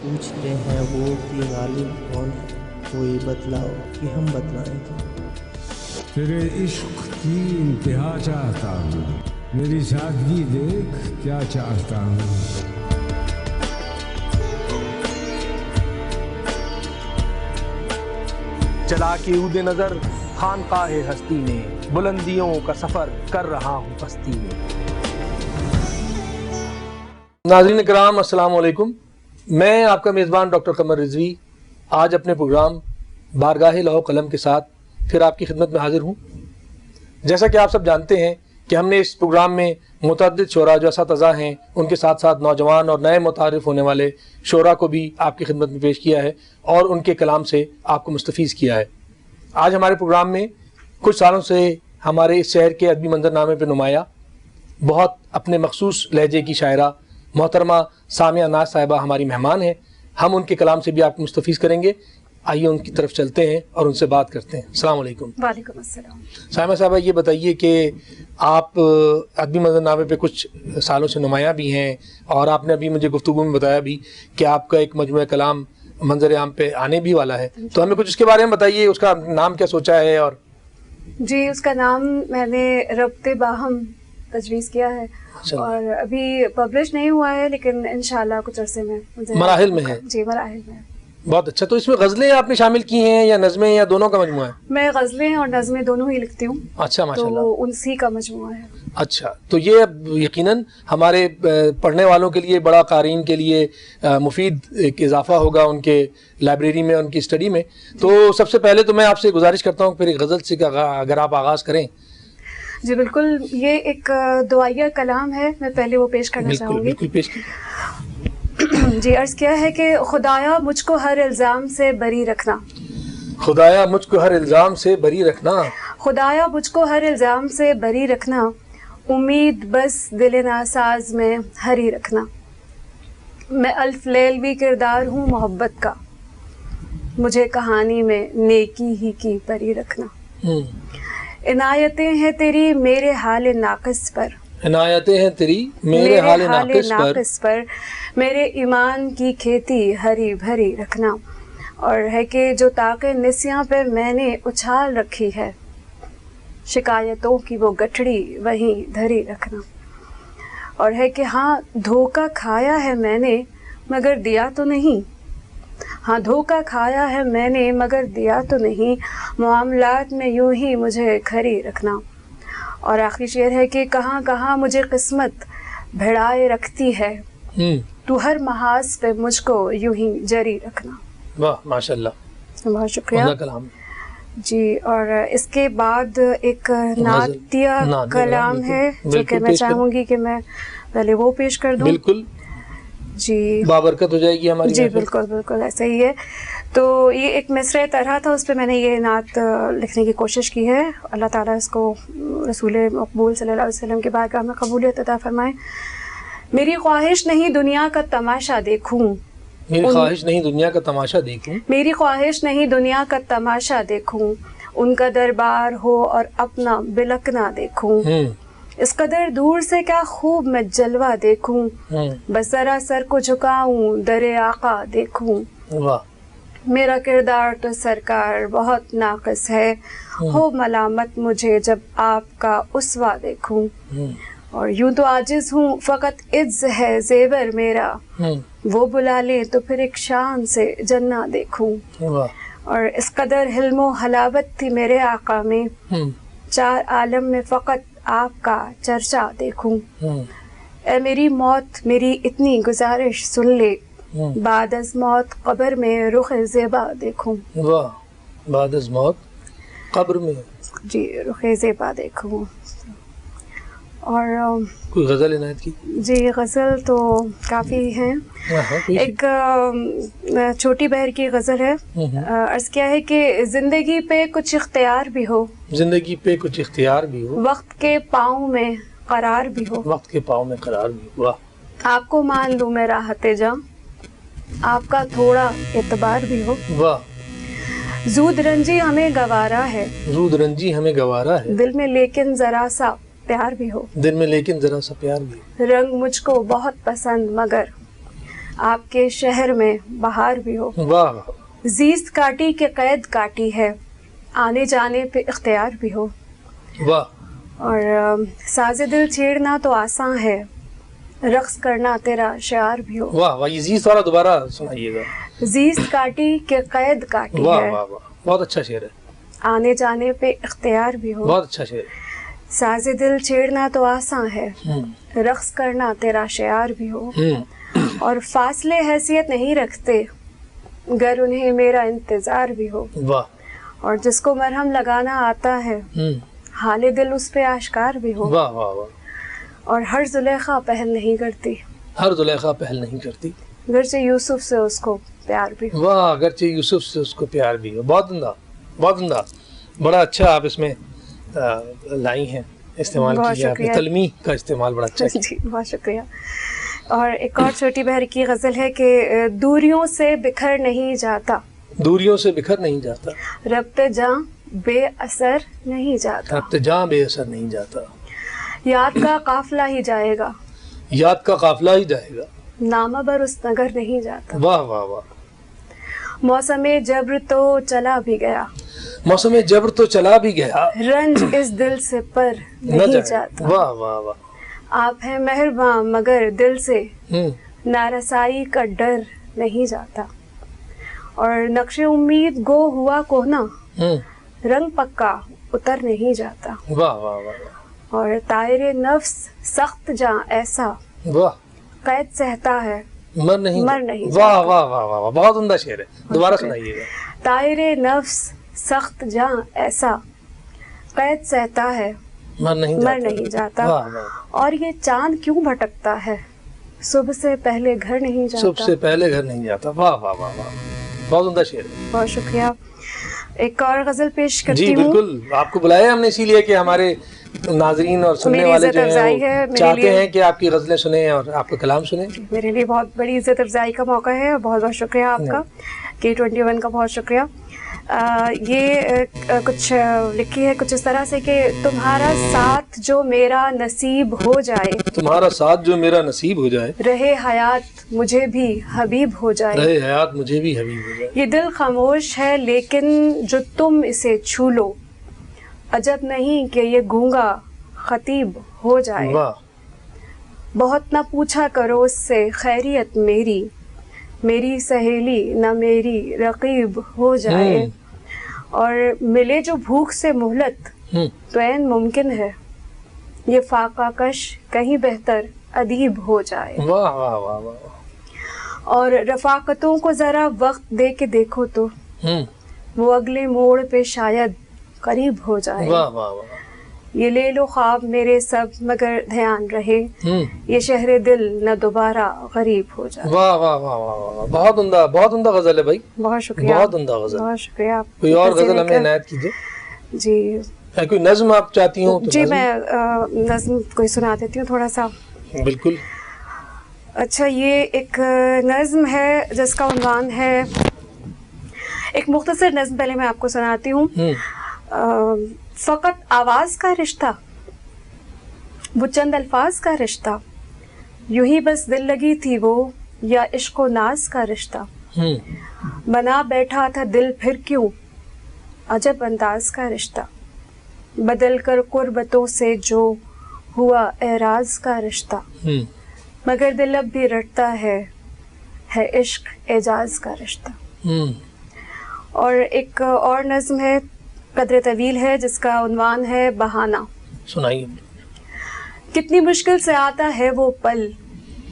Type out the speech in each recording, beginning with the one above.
पूछते हैं वो कि गालिब कौन है, कोई बतलाओ कि हम बतलाएं। तेरे इश्क की इंतहा चाहता हूँ, मेरी सादगी देख क्या चाहता हूँ। चला के ऊद नजर खानकाहे हस्ती में, बुलंदियों का सफर कर रहा हूँ बस्ती में। नाज़रीन इकराम, अस्सलाम वालेकुम। मैं आपका मेज़बान डॉक्टर कमर रिजवी आज अपने प्रोग्राम बारगाह लौह कलम के साथ फिर आपकी खिदमत में हाजिर हूँ। जैसा कि आप सब जानते हैं कि हमने इस प्रोग्राम में मुतअद्दिद शोरा जो असातिज़ा हैं, उनके साथ साथ नौजवान और नए मुतारिफ़ होने वाले शोरा को भी आपकी खिदमत में पेश किया है और उनके कलाम से आपको मुस्तफ़ीज़ किया है। आज हमारे प्रोग्राम में कुछ सालों से हमारे इस शहर के अदबी मंजरनामे पर नुमाया बहुत अपने मखसूस लहजे की शायरा मोहतरमा सामिया नाज साहिबा हमारी मेहमान हैं। हम उनके कलाम से भी आपको मुस्तफ़ीज़ करेंगे। आइए उनकी तरफ चलते हैं और उनसे बात करते हैं। अस्सलाम वालेकुम। वालेकुम अस्सलाम। सामिया साहिबा, ये बताइए कि आप अदबी मंजरनामे पे कुछ सालों से नुमाया भी हैं और आपने अभी मुझे गुफ्तगू में बताया भी कि आपका एक मजमूआ कलाम मंजर आम पे आने भी वाला है, तो हमें कुछ उसके बारे में बताइए। उसका नाम क्या सोचा है? और जी, उसका नाम मैंने रब्ते बाहम तजवीज़ किया है और अभी पब्लिश नहीं हुआ है, लेकिन इंशाल्लाह कुछ अरसे में मराहिल में है। जी, मराहिल में। बहुत अच्छा। तो इसमें गज़लें आपने शामिल की हैं या नज़में या दोनों का मजमुआ है? मैं गज़लें और नज़में दोनों ही लिखती हूँ। अच्छा, माशाल्लाह। तो उनसी का मजमुआ है। अच्छा, तो ये अब यकीनन हमारे पढ़ने वालों के लिए, बड़ा क़ारीन के लिए मुफीद एक इजाफा होगा उनके लाइब्रेरी में, उनकी स्टडी में। तो सबसे पहले तो मैं आपसे गुजारिश करता हूँ फिर एक गज़ल से अगर आप आगाज़ करें। जी बिल्कुल, ये एक दुआया कलाम है, मैं पहले वो पेश करना चाहूँगी। बिल्कुल पेश जी, अर्ज़ किया है कि खुदाया मुझको हर इल्ज़ाम से बरी रखना, खुदाया मुझको हर इल्ज़ाम से बरी रखना, खुदाया मुझको हर इल्ज़ाम से बरी रखना, उम्मीद बस दिल नासाज में हरी रखना। मैं अल्फ लैलवी किरदार हूँ मोहब्बत का, मुझे कहानी में नेकी ही की परी रखना। इनायतें हैं तेरी मेरे हाल नाक़िस पर, इनायतें हैं तेरी मेरे हाल नाक़िस पर, मेरे ईमान की खेती हरी भरी रखना। और है कि जो ताक़े निस्यां पे मैंने उछाल रखी है, शिकायतों की वो गठड़ी वहीं धरी रखना। और है कि हाँ, धोखा खाया है मैंने मगर दिया तो नहीं, हाँ धोखा खाया है मैंने मगर दिया तो नहीं, मामलात में यूं ही मुझे खरी रखना। और आखिरी शेर है कि कहाँ कहाँ मुझे किस्मत भिड़ाए रखती है, तू हर महाज पे मुझको यूं ही जरी रखना। वाह, माशाल्लाह, बहुत शुक्रिया कलाम जी। और इसके बाद एक नातिया कलाम है जो कि मैं चाहूँगी कि मैं पहले वो पेश कर दूँ। बिल्कुल जी, बाबरकत हो जाएगी हमारी। जी बिल्कुल बिल्कुल ऐसा ही है। तो ये एक मिसरे तरह था, उस पर मैंने ये नात लिखने की कोशिश की है। अल्लाह ताला इसको रसूल मकबूल सल्लल्लाहु अलैहि वसल्लम की बारगाह में कबूलियत अता फरमाए। मेरी ख्वाहिश नहीं दुनिया का तमाशा देखूं, मेरी ख्वाहिश नहीं दुनिया का तमाशा देखूं, मेरी ख्वाहिश नहीं दुनिया का तमाशा देखूं, उनका दरबार हो और अपना बिलकना देखूं, इस कदर दूर से क्या खूब मैं जलवा देखूं, बस जरा सर को झुकाऊं दरे आका देखूं। वाह, मेरा किरदार तो सरकार बहुत नाक़िस है, हो मलामत मुझे जब आपका उसवा देखूं। और यूं तो आजिज हूँ फ़कत इज्ज़ है जेवर मेरा, वो बुला ले तो फिर एक शान से जन्ना देखूं। और इस कदर हिल्मो हलावत थी मेरे आका में, चार आलम में फ़कत आपका चर्चा देखूं। ए मेरी मौत मेरी इतनी गुजारिश सुन ले, बाद अज़ मौत कब्र में रुख ज़ेबा देखूं। वाह, बाद अज़ मौत कब्र में जी रुख ज़ेबा देखूं। और कोई गज़ल इनायत की? जी, गज़ल तो काफ़ी हैं। एक छोटी बहर की गज़ल है। अर्ज़ किया है कि ज़िंदगी पे कुछ इख्तियार भी हो, ज़िंदगी पे कुछ इख्तियार भी हो, वक्त के पाँव में करार भी हो, वक्त के पाँव में करार भी हो। वाह, आपको मान लूँ मैं राहते जा, आपका थोड़ा एतबार भी हो। वाह, ज़ूद रंजी हमें गवारा है, ज़ूद रंजी हमें गवारा है, दिल में लेकिन ज़रा सा प्यार भी हो, दिल में लेकिन ज़रा सा प्यार भी। रंग मुझको बहुत पसंद मगर آپ کے شہر میں بہار بھی ہو. واہ واہ زیست کاٹی کے قید کاٹی ہے, آنے جانے پہ اختیار بھی ہو. واہ. اور ساز دل چھیڑنا تو آسان ہے, رقص کرنا تیرا شعار بھی ہو. واہ واہ, یہ زیست والا دوبارہ سنائیے گا. زیست کاٹی کے قید کاٹی واہ ہے, واہ واہ, بہت اچھا شعر ہے, آنے جانے پہ اختیار بھی ہو. بہت اچھا شعر ہے. ساز دل چھیڑنا تو آسان ہے, رقص کرنا تیرا شعار بھی ہو. اور فاصلے حیثیت نہیں رکھتے گر انہیں میرا انتظار بھی ہو. واہ. اور جس کو مرہم لگانا آتا ہے حال دل اس پہ آشکار بھی ہو. واہ واہ واہ. اور ہر زلیخا پہل نہیں کرتی, ہر زلیخا پہل نہیں کرتی, گرچہ یوسف سے اس کو پیار بھی ہو. واہ, اگرچہ یوسف سے اس کو پیار بھی ہو. بہت عمدہ, بہت عمدہ, بڑا اچھا آپ اس میں لائی ہیں, استعمال کیا آپ نے, تلمیح کا استعمال بڑا اچھا کیا. جی بہت شکریہ. اور ایک اور چھوٹی بہر کی غزل ہے کہ دوریوں سے بکھر نہیں جاتا, دوریوں سے بکھر نہیں جاتا, ربط جاں بے اثر نہیں جاتا, ربط جاں بے اثر نہیں جاتا, یاد کا قافلہ ہی جائے گا, یاد کا قافلہ ہی جائے گا, نامہ بر اس نگر نہیں جاتا. واہ واہ واہ. موسم جبر تو چلا بھی گیا, موسم جبر تو چلا بھی گیا, رنج اس دل سے پر نہ نہیں جائے. جاتا. واہ واہ واہ. آپ ہیں مہرباں مگر دل سے نارسائی کا ڈر نہیں جاتا. اور نقش امید گو ہوا کوہنا, رنگ پکا اتر نہیں جاتا. واہ واہ واہ. اور طائر نفس سخت جاں ایسا, واہ, قید سہتا ہے مر نہیں جاتا. واہ واہ واہ واہ, بہت عمدہ شعر ہے, دوبارہ سنائیے گا. طائر نفس سخت جاں ایسا, قید سہتا ہے مر نہیں جاتا. واہ واہ. اور یہ چاند کیوں بھٹکتا ہے, صبح سے پہلے گھر نہیں جاتا. صبح سے پہلے گھر نہیں جاتا. واہ واہ واہ واہ, بہت عمدہ شعر ہے. بہت شکریہ. ایک اور غزل پیش کرتی جی ہوں. بالکل, آپ کو بلایا ہم نے اسی لیے کہ ہمارے ناظرین اور سننے میری والے عزت جو افزائی ہے, ہیں میرے چاہتے لیے ہیں کہ آپ کی غزلیں سنیں اور آپ کا کلام سنیں. میرے لیے بہت بڑی عزت افزائی کا موقع ہے, بہت بہت شکریہ آپ کا. K21 کا بہت شکریہ. یہ کچھ لکھی ہے کچھ اس طرح سے کہ تمہارا ساتھ جو میرا نصیب ہو جائے, تمہارا ساتھ جو میرا نصیب ہو جائے, رہے حیات مجھے بھی حبیب ہو جائے. رہے حیات مجھے بھی حبیب ہو جائے. یہ دل خاموش ہے لیکن جو تم اسے چھو لو, عجب نہیں کہ یہ گونگا خطیب ہو جائے. واہ. بہت نہ پوچھا کرو اس سے خیریت میری, میری سہیلی نہ میری رقیب ہو جائے. اور ملے جو بھوک سے مہلت تو عین ممکن ہے, یہ فاقہ کش کہیں بہتر ادیب ہو جائے. واہ واہ واہ واہ. اور رفاقتوں کو ذرا وقت دے کے دیکھو تو وہ اگلے موڑ پہ شاید قریب ہو جائے. واہ واہ واہ. یہ لے لو خواب میرے سب مگر دھیان رہے, یہ شہر دل نہ دوبارہ غریب ہو جائے. واہ واہ واہ واہ, بہت عمدہ, بہت عمدہ غزل ہے بھائی. بہت شکریہ, بہت عمدہ غزل. بہت شکریہ. کوئی اور غزل ہمیں عنایت کیجیے. جی کوئی نظم آپ چاہتی ہوں تو جی میں نظم کوئی سنا دیتی ہوں تھوڑا سا. بالکل. اچھا, یہ ایک نظم ہے جس کا عنوان ہے, ایک مختصر نظم پہلے میں آپ کو سناتی ہوں. فقط آواز کا رشتہ, وہ چند الفاظ کا رشتہ, یوں ہی بس دل لگی تھی وہ, یا عشق و ناز کا رشتہ. بنا بیٹھا تھا دل پھر کیوں, عجب انداز کا رشتہ. بدل کر قربتوں سے جو ہوا اعراض کا رشتہ. مگر دل اب بھی رٹتا ہے عشق اعجاز کا رشتہ. اور ایک اور نظم ہے, قدر طویل ہے, جس کا عنوان ہے بہانہ. سنائیے. کتنی مشکل سے آتا ہے وہ پل,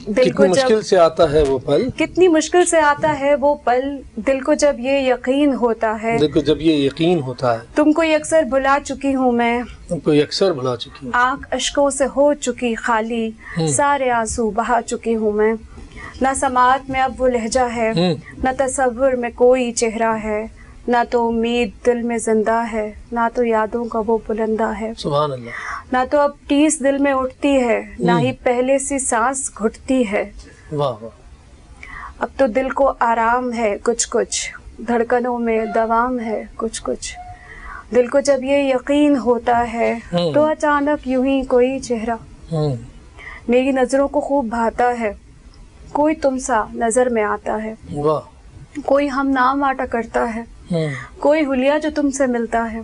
دل کو مشکل سے آتا ہے وہ پل, کتنی مشکل سے آتا ہے وہ پل, دل کو جب یہ یقین ہوتا ہے, دل کو جب یہ یقین ہوتا ہے, تم کو اکثر بھلا چکی ہوں میں, تم کو اکثر بھلا چکی ہوں, آنکھ اشکوں سے ہو چکی خالی, سارے آنسو بہا چکی ہوں میں. نہ سماعت میں اب وہ لہجہ ہے, نہ تصور میں کوئی چہرہ ہے, نہ تو امید دل میں زندہ ہے, نہ تو یادوں کا وہ بلندہ ہے. سبحان اللہ. نہ تو اب ٹیس دل میں اٹھتی ہے, نہ ہی پہلے سی سانس گھٹتی ہے. واہ واہ. اب تو دل کو آرام ہے کچھ کچھ, دھڑکنوں میں دوام ہے کچھ کچھ. دل کو جب یہ یقین ہوتا ہے تو اچانک یوں ہی کوئی چہرہ میری نظروں کو خوب بھاتا ہے, कोई तुम सा नजर में आता है, वाह, कोई हम नाम वाटा करता है, कोई हुलिया जो तुमसे मिलता है,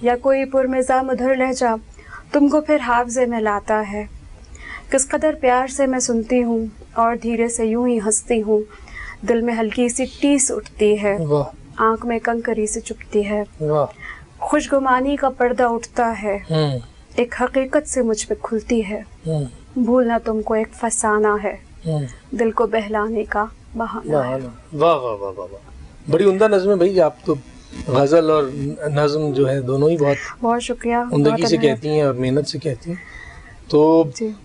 या कोई पुरमिज़ा मधुर लहजा तुमको फिर हाफ़ज़े में लाता है। किस कदर प्यार से मैं सुनती हूँ और धीरे से यूं ही हंसती हूँ, दिल में हल्की सी टीस उठती है, आँख में कंकरी से चुभती है, खुशगुमानी का पर्दा उठता है, एक हकीकत से मुझ पे खुलती है, भूलना तुमको एक फसाना है, दिल को बहलाने का बहाना है। वाह वाह वाह वाह वाह, बड़ी उम्दा नज़्म है भाई। आप तो गज़ल और नज़्म जो है दोनों ही बहुत शुक्रिया, उम्दगी से कहती हैं और मेहनत से कहती हैं। तो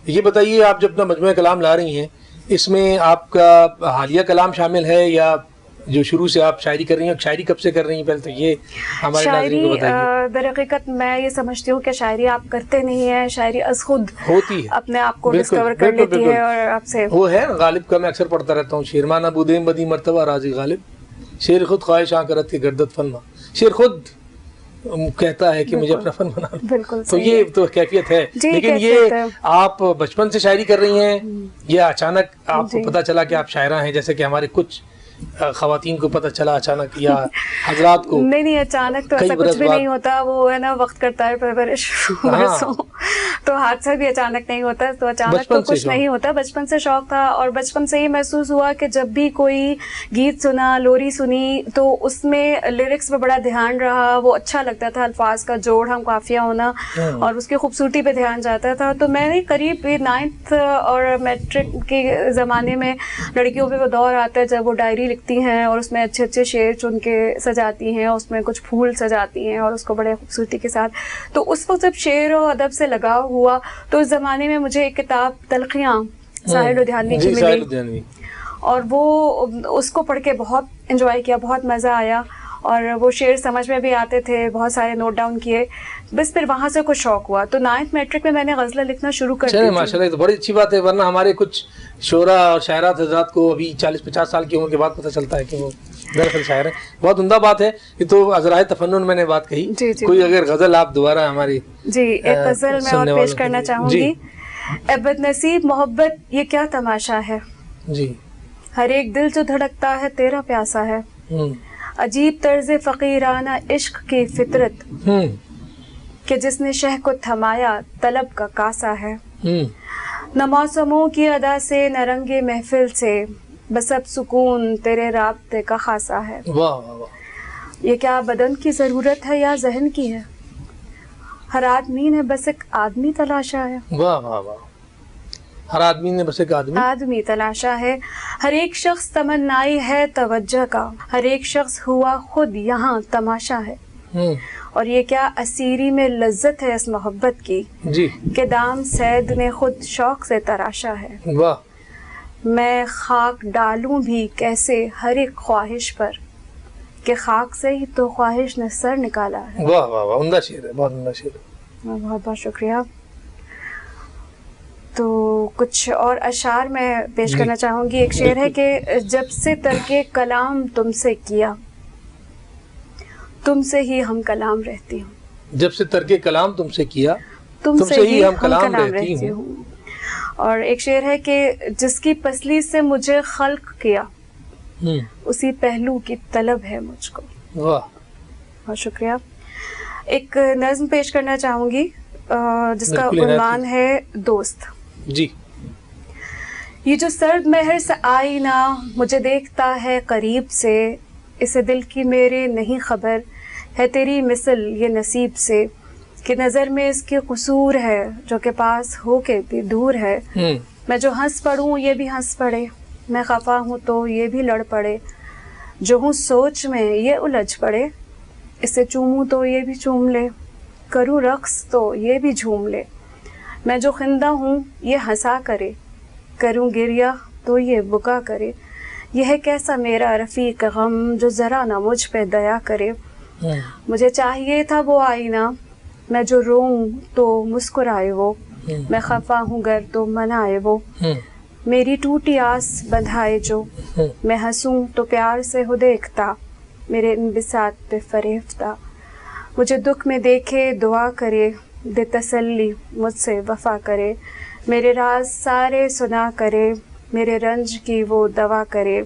ये बताइए, आप जब अपना मजमूआ कलाम ला रही हैं, इसमें आपका हालिया कलाम शामिल है या जो शुरू से आप शायरी कर रही हैं? शायरी कब से कर रही हैं, पहले तो ये हमारे नाज़रीन को बताइए। दरहकीकत मैं ये समझती हूँ कि शायरी आप करते नहीं है, शायरी अज़ खुद होती है, अपने आप को डिस्कवर कर लेती है। और आपसे वो है गालिब का मैं अक्सर पढ़ता रहता हूँ, शेरमाना बुदेम बदी मर्तबा राजी गालिब, शेर खुद ख्वाहिश करत के गर्दत फनमा। शेर खुद कहता है कि मुझे अपना फन बना लो, बिल्कुल तो ये तो कैफियत है। लेकिन ये आप बचपन से शायरी कर रही हैं या अचानक आपको पता चला कि आप शायरा हैं, जैसे कि हमारे कुछ ख़वातीन को पता चला अचानक, या हजरात को? नहीं, अचानक तो ऐसा कुछ भी नहीं होता, वो है ना वक्त करता है परवरिश बरसों, तो हादसा भी अचानक नहीं होता, तो अचानक तो कुछ नहीं होता। बचपन से शौक था और बचपन से ही महसूस हुआ कि जब भी कोई गीत सुना, लोरी सुनी, तो उसमें लिरिक्स पे बड़ा ध्यान रहा, वो अच्छा लगता था, अल्फाज का जोड़, हम काफिया होना और उसकी खूबसूरती पे ध्यान जाता था। तो मैंने करीब 9th और मैट्रिक के ज़माने में लड़कियों पे वो दौर आता है जब वो डायरी लिखती हैं और उसमें अच्छे अच्छे शेर चुन के सजाती हैं, उसमें कुछ फूल सजाती हैं और उसको बड़े खूबसूरती के साथ। तो उस वक्त जब शेर और अदब से लगाव हुआ, तो उस ज़माने में मुझे एक किताब तलखियाँ साहिर लुधियानवी की मिली और वो उसको पढ़ के बहुत एंजॉय किया, बहुत मज़ा आया और वो शेर समझ में भी आते थे, बहुत सारे नोट डाउन किए। बस फिर वहाँ से कुछ शौक हुआ, तो 9th मैट्रिक में मैंने गज़लें लिखना शुरू कर दी। माशाल्लाह, तो बड़ी अच्छी बात है, वरना हमारे कुछ शोरा और शायरात हज़रात को अभी 40-50 साल की उम्र के बाद पता चलता है कि वो दरअसल शायर है। बहुत उम्दा बात है। ये तो अज़राए तफन्नुन मैंने बात कही। कोई अगर गज़ल आप दोबारा हमारी एक गज़ल मैं और पेश करना चाहूँगी। ए बदनसीब मोहब्बत ये क्या तमाशा है, जी हर एक दिल जो धड़कता है तेरा प्यासा है, अजीब तर्ज फ़कीराना इश्क की फितरत कि जिसने शह को थमाया तलब का कासा है, न मौसमों की अदा से न रंगे महफिल से, बस अब सुकून तेरे राब्ते का खासा है। वाह वाह वाह। ये क्या बदन की ज़रूरत है या जहन की है, हर आदमी ने बस एक आदमी तलाशा है। वाह वाह वाह। हर आदमी ने बस एक आदमी तलाशा है, हर एक शख्स तमन्नाई है तवज्जो का, हर एक शख्स हुआ खुद यहाँ तमाशा है। और ये क्या असीरी में लज्जत है इस मोहब्बत की, जी कि दाम सैद ने खुद शौक से तराशा है। वाह। मैं खाक डालूं भी कैसे हर एक ख्वाहिश पर, कि खाक से ही तो ख्वाहिश ने सर निकाला है। वाह वाह वाह, उम्दा शेर है, बहुत उम्दा शेर है। बहुत बहुत शुक्रिया। तो कुछ और अशार मैं पेश करना चाहूँगी। एक शेर है कि जब से तर्के कलाम तुमसे किया, तुमसे ही हम कलाम रहती हूँ। जब से तर्के कलाम तुमसे किया, तुमसे ही हम कलाम रहती हूँ। और एक शेर है कि जिसकी पसली से मुझे खल्क किया, उसी पहलू की तलब है मुझको। वाह, बहुत शुक्रिया। एक नज़्म पेश करना चाहूँगी जिसका उन्वान है दोस्त। जी। ये जो सर्द महर से आईना मुझे देखता है करीब से, इसे दिल की मेरे नहीं खबर है तेरी मिसल ये नसीब से, कि नज़र में इसके कसूर है जो के पास हो के भी दूर है। मैं जो हंस पड़ूँ ये भी हंस पड़े, मैं खफा हूँ तो ये भी लड़ पड़े, जो हूँ सोच में ये उलझ पड़े, इसे चूमूँ तो ये भी चूम ले, करूँ रक्स तो ये भी झूम ले। मैं जो खिंदा हूँ ये हंसा करे, करूँ गिरिया तो ये बुका करे। यह कैसा मेरा रफ़ीक गम जो ज़रा ना मुझ पे दया करे। मुझे चाहिए था वो आईना, मैं जो रोऊं तो मुस्कुराए वो, मैं खफा हूँ गर तो मनाए वो, मेरी टूटी आस बंधाए जो, मैं हंसूं तो प्यार से हो देखता, मेरे इन बिसात पे फरेफ्ता। मुझे दुख में देखे दुआ करे, दे तसल्ली मुझसे वफा करे, मेरे राज सारे सुना करे, मेरे रंज की वो दवा करे।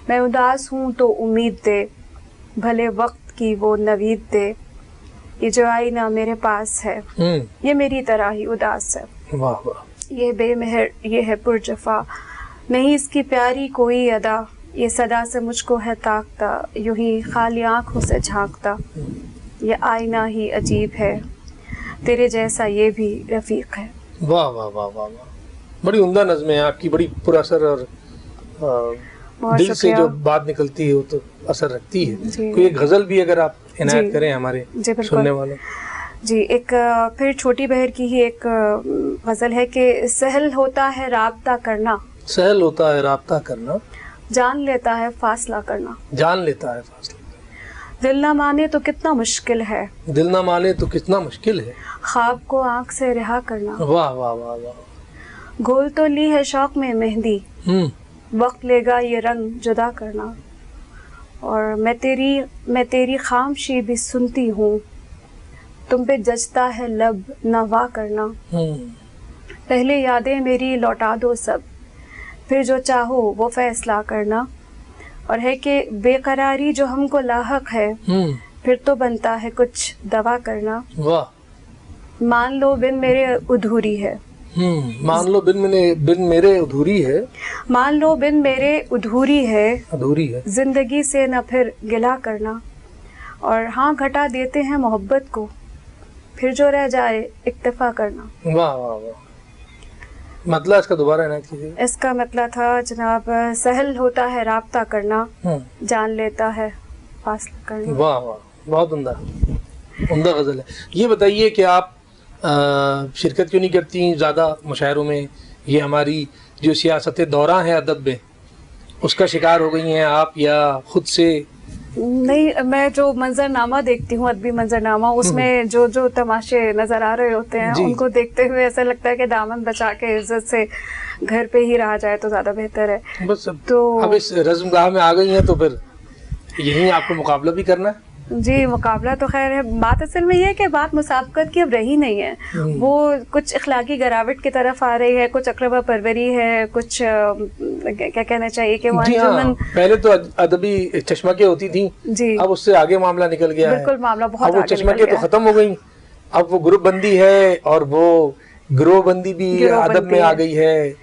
मैं उदास हूँ तो उम्मीद दे, भले वक्त की वो नवीद दे। ये जो आईना मेरे पास है ये मेरी तरह ही उदास है। वाह वाह, ये बेमेहर, ये है पुरजफा, नहीं इसकी प्यारी कोई अदा। ये सदा से मुझको है ताकता, यूं ही खाली आँखों से झांकता। ये आईना ही अजीब है, तेरे जैसा ये भी रफीक है। वाह वाह वाह वाह वाह, बड़ी उम्दा नज़्म है आपकी, बड़ी पुरअसर और दिल से जो बात निकलती है वो तो असर रखती है। कोई एक गज़ल भी अगर आप इनायत करें हमारे सुनने वालों। जी, एक फिर छोटी बहर की ही एक गज़ल है कि सहल होता है राब्ता करना, सहल होता है राब्ता करना, जान लेता है फासला करना। जान लेता है फासला, दिल ना माने तो कितना मुश्किल है, दिल ना माने तो कितना मुश्किल है। ख्वाब को आँख से रिहा करना, वाह वाह वाह वाह, घोल तो ली है शौक में मेहंदी, वक्त लेगा ये रंग जुदा करना। और मैं तेरी खामशी भी सुनती हूँ, तुम पे जचता है लब नवा करना। पहले यादें मेरी लौटा दो सब, फिर जो चाहो वो फैसला करना। और है कि बेकरारी जो हमको लाहक है, फिर तो बनता है कुछ दवा करना। वाह, मान लो बिन मेरे अधूरी है, मान लो बिन मेरे अधूरी है, मान लो बिन मेरे अधूरी है, अधूरी है। जिंदगी से न फिर गिला करना। और हाँ, घटा देते हैं मोहब्बत को, फिर जो रह जाए इक्तफा करना। वाह वाह वाह, मतलब इसका दोबारा इनायत कीजिए। इसका मतलब था जनाब, सहल होता है राब्ता करना, जान लेता है फासला करना। वाह वाह, बहुत उम्दा उम्दा गज़ल है। ये बताइए कि आप शिरकत क्यों नहीं करती ज़्यादा मुशायरों में? ये हमारी जो सियासत दौरा है अदब में, उसका शिकार हो गई हैं आप, या खुद से? नहीं, मैं जो मंजरनामा देखती हूँ, अदबी मंजरनामा, उसमें जो जो तमाशे नजर आ रहे होते हैं उनको देखते हुए ऐसा लगता है कि दामन बचा के इज्जत से घर पे ही रहा जाए तो ज्यादा बेहतर है। बस अब इस रज़्मगाह में आ गई हैं तो फिर यही आपको मुकाबला भी करना है। जी, मुकाबला तो खैर है, बात असल में ये है कि बात मुसाबकत की अब रही नहीं है। वो कुछ इखलाकी गिरावट की तरफ आ रही है, कुछ अकरबा परवरी है, कुछ क्या कहना चाहिए कि वो अंजुमन। पहले तो अदबी चश्मके होती थी जी, अब उससे आगे मामला निकल गया है। बिल्कुल, मामला बहुत आगे निकल गया। चश्मके तो खत्म हो गई, अब वो ग्रुप बंदी है और वो गिरोह बंदी भी अदब में आ गई है,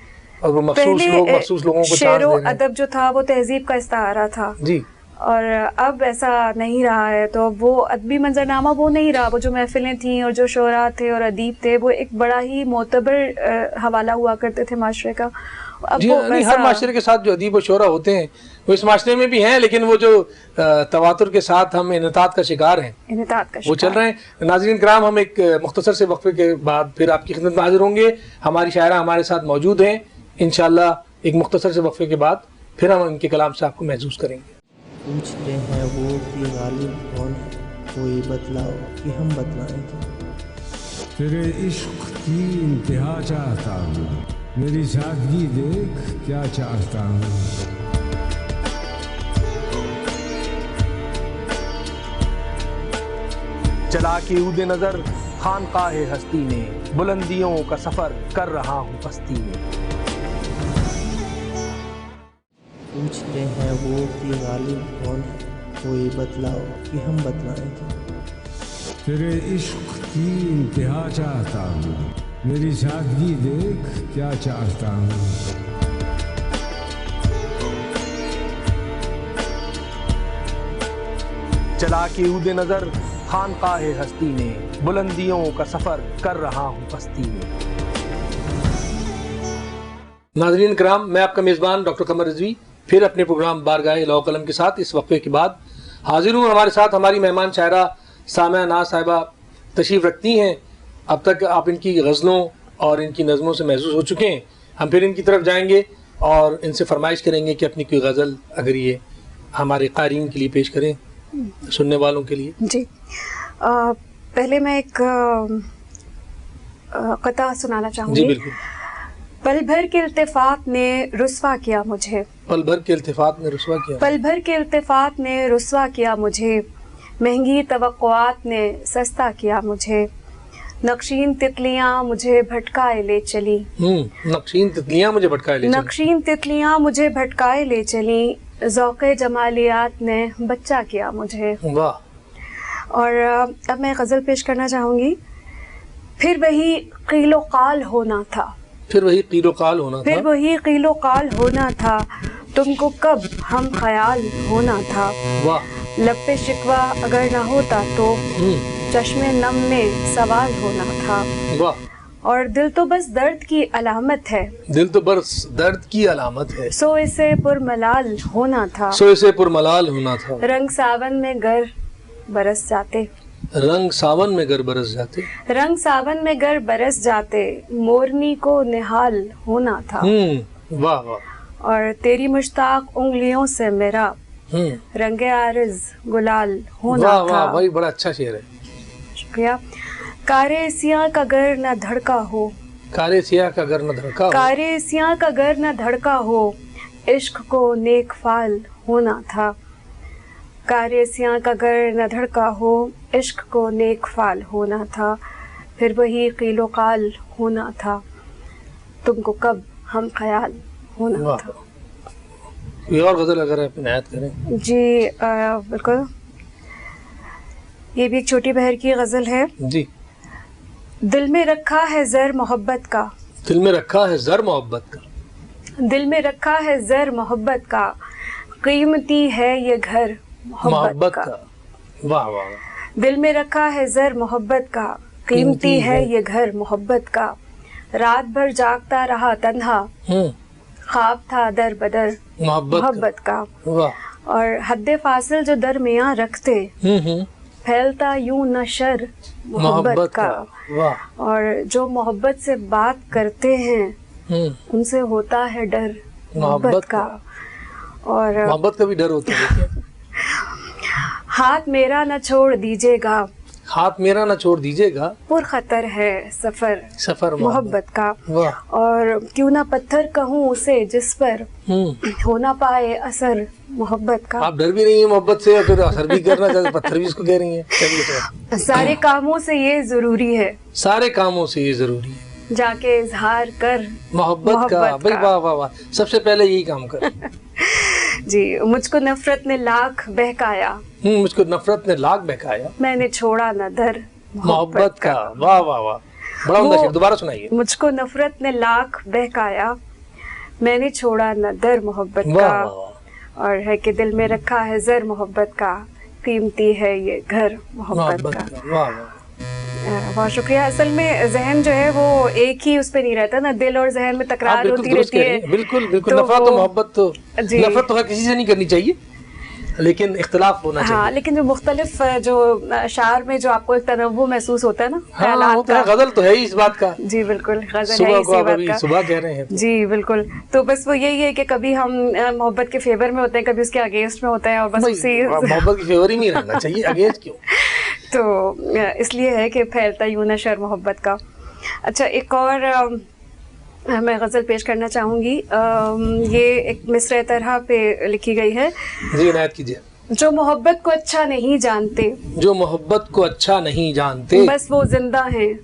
और वो मखसूस लोगों को शेरो अदब जो था वो तहजीब का इस्तारा था जी, और अब ऐसा नहीं रहा है। तो वो अदबी मंजरनामा वो नहीं रहा। वो जो महफिलें थीं और जो शोरा थे और अदीब थे, वो एक बड़ा ही मोतबर हवाला हुआ करते थे माशरे का। अब जी, हर माशरे के साथ जो अदीब और शोरा होते हैं वो इस माशरे में भी हैं, लेकिन वो जो तवातुर के साथ हम इनताद का शिकार हैं, वो चल रहे हैं। नाज़रीन किराम, हम एक मुख्तसर से वक्फे के बाद फिर आपकी खिदमत में हाजिर होंगे। हमारी शायरा हमारे साथ मौजूद हैं। इंशाअल्लाह एक मुख्तसर से वक्फे के बाद फिर हम उनके कलाम से आपको महसूस करेंगे। पूछते हैं वो कि गालिब कौन है, कोई बतलाओ कि हम बतलाएं क्या। तेरे इश्क की इंतहा चाहता हूँ, मेरी सादगी देख क्या चाहता हूँ। चला के ऊदे नजर खानकाहे हस्ती में, बुलंदियों का सफर कर रहा हूँ पस्ती में। पूछते हैं वो कि गालिब कौन है, कोई बतलाओ कि हम बतलाएं क्या। तेरे इश्क की इंतहा चाहता हूँ, मेरी सादगी देख क्या चाहता हूँ। चला के ऊदे नजर खानकाहे हस्ती में, बुलंदियों का सफर कर रहा हूँ पस्ती में। नाज़रीन किराम, मैं आपका मेज़बान डॉक्टर कमर रिजवी फिर अपने प्रोग्राम बारगाह लौह कलम के साथ इस वक्फे के बाद हाजिर हूँ। हमारे साथ हमारी मेहमान शायरा सामिया नाज साहिबा तशरीफ़ रखती हैं। अब तक आप इनकी गज़लों और इनकी नज़मों से महसूस हो चुके हैं। हम फिर इनकी तरफ जाएंगे और इनसे फरमाइश करेंगे कि अपनी कोई गज़ल अगर ये हमारे क़ारीन के लिए पेश करें, सुनने वालों के लिए। जी, पहले मैं एक क़ता सुनाना चाहूँगी। जी बिल्कुल। पल भर के इल्तिफ़ात ने रुस्वा किया मुझे, पल भर के इल्तिफ़ात ने रुस्वा किया, पल भर के इल्तिफ़ात ने रुस्वा किया मुझे, महंगी तवक्कुआत ने सस्ता किया मुझे। नक्शीन तितलियां मुझे भटकाए ले चली, नक्शीन तितलियां मुझे भटकाए ले चली, नक्शीन तितलियां मुझे भटकाए ले चली, ज़ौक़े जमालियात ने बच्चा किया मुझे। वाह। और अब मैं गज़ल पेश करना चाहूँगी। फिर वही क़ीलो क़ाल होना था, फिर वही क़ीलो क़ाल होना था, फिर वही क़ीलो क़ाल होना था, तुमको कब हम ख़याल होना था। वाह। लब पे शिकवा अगर ना होता तो चश्मे नम में सवाल होना था। वाह। और दिल तो बस दर्द की अलामत है, दिल तो बस दर्द की अलामत है, सो इसे पुरमलाल होना था। सो इसे पुरमलाल होना था। रंग सावन में गर बरस जाते, रंग सावन में गर बरस जाते, रंग सावन में गर बरस जाते, मोरनी को निहाल होना था। वाह वाह। और तेरी मुश्ताक उंगलियों से मेरा रंगे आरिज गुलाल होना वाह था। वाह भाई, बड़ा अच्छा शेर है। शुक्रिया। कारे सियाह का गर न धड़का हो, कारे सियाह का गर न धड़का हो, कारे सियाह का गर न धड़का हो, इश्क को नेक फाल होना था। कारे सियाह का गर न धड़का हो, इश्क को नेक फाल होना था। फिर वही क़ीलो क़ाल होना था, तुमको कब हम ख़याल होना वाह। था। कोई और गजल अगर आप इनायत करें। जी बिल्कुल, ये भी एक छोटी बहर की गज़ल है। जी। दिल में रखा है ज़र मोहब्बत का, दिल में रखा है ज़र मोहब्बत का, दिल में रखा है ज़र मोहब्बत का, कीमती है ये घर मोहब्बत का। वाह वाह। दिल में रखा है ज़र मोहब्बत का, कीमती है ये घर मोहब्बत का। रात भर जागता रहा तन्हा, ख्वाब था दर बदर मोहब्बत का। वाह। और हद फासिल जो दरमियाँ रखते, फैलता यूं नशर मोहब्बत का। वाह। और जो मोहब्बत से बात करते हैं उनसे होता है डर मोहब्बत का। और मोहब्बत का भी डर होता है। हाथ मेरा न छोड़ दीजिएगा, हाथ मेरा न छोड़ दीजिएगा, पुरखतर है सफर सफर मोहब्बत का। वाह। और क्यों ना पत्थर कहूँ उसे जिस पर हो ना पाए असर मोहब्बत का। आप डर भी नहीं है मोहब्बत से, फिर असर भी करना चाहते, पत्थर भी इसको कह रही हैं। चलिए, सारे कामों से ये जरूरी है, सारे कामों से ये जरूरी है, जाके इजहार कर मोहब्बत का। भाई वाह वाह वाह, सबसे पहले यही काम कर। जी। मुझको नफरत ने लाख बहकाया, मुझको नफरत ने लाख बहकाया, मैंने छोड़ा न दर मोहब्बत का। वाह वाह वाह, बड़ा उम्दा शेर, दोबारा सुनाइए। मुझको नफरत ने लाख बहकाया, मैंने छोड़ा न दर मोहब्बत वाह का। वाह। और है कि दिल में रखा है ज़र मोहब्बत का, कीमती है ये घर मोहब्बत मोहब्बत का। का। वाह वाह। बहुत शुक्रिया। असल में जहन जो है वो एक ही उस पे नहीं रहता ना, दिल और जहन में तकरार होती रहती है। बिल्कुल बिल्कुल। तो नफरत तो मोहब्बत तो, जी। नफरत तो हर किसी से नहीं करनी चाहिए, लेकिन इख्तिलाफ होना चाहिए। हाँ, लेकिन जो मुख्तलिफ जो अशार में जो आपको एक तनव्वु महसूस होता है ना, हाँ, ख्यालात होता है। का। गजल तो है ही इस बात का। जी बिल्कुल, गजल है सुबह को इसी आप बात अभी का। सुबह कह रहे हैं तो। जी बिल्कुल। तो बस वो यही है कि कभी हम मोहब्बत के फेवर में होते हैं, कभी उसके अगेंस्ट में होते हैं, और बस उसी मोहब्बत की फेवर ही नहीं रहना चाहिए, अगेंस्ट क्यों। तो इसलिए है कि फैलता यूं नशर मोहब्बत का। अच्छा, एक और मैं गज़ल पेश करना चाहूँगी। ये एक मिसरे तरह पे लिखी गई है। जी, इनायत कीजिए। जो मोहब्बत को अच्छा नहीं जानते, जो मोहब्बत को अच्छा नहीं जानते, बस वो जिंदा हैं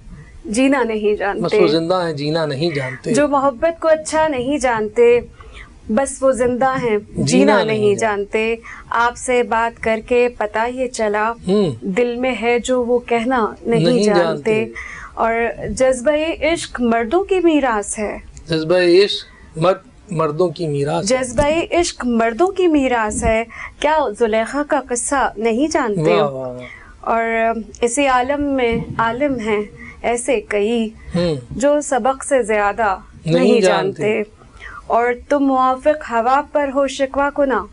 जीना नहीं बस जानते। वो जिंदा है जीना नहीं जानते। जो मोहब्बत को अच्छा नहीं जानते, बस वो जिंदा हैं जीना नहीं जानते। आपसे बात करके पता ये चला, दिल में है जो वो कहना नहीं जानते। और जज्बे इश्क मर्दों की मीरास है, जज्बे इश्क मर्दों की मीरास, जज्बे इश्क मर्दों की मीरास है। क्या जुलेखा का किस्सा नहीं जानते? वाह वाह वाह। और इसी आलम में आलिम हैं ऐसे कई जो सबक से ज्यादा नहीं जानते। और तुम मुआफिक हवा पर हो शिकवा कुना,